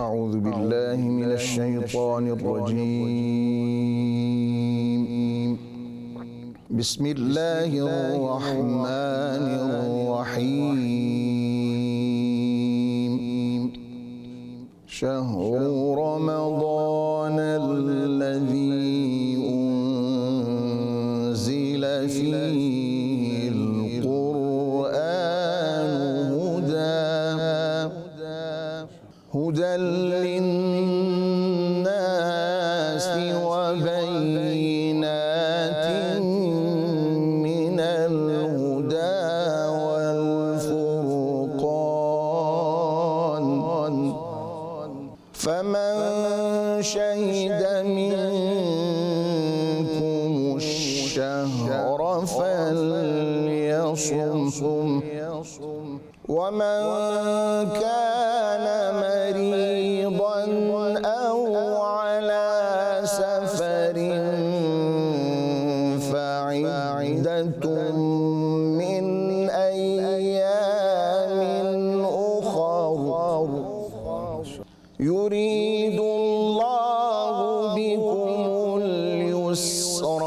أعوذ بالله من الشيطان الرجيم. بسم الله الرحمن الرحيم. شهر رمضان الذي أنزل فيه القرآن هدى للناس وبينات من الهدى والفرقان، فمن شهد منكم الشهر فليصم، ومن كان مريضا أو على سفر فعدة من أيام أخر، يريد الله بكم اليسر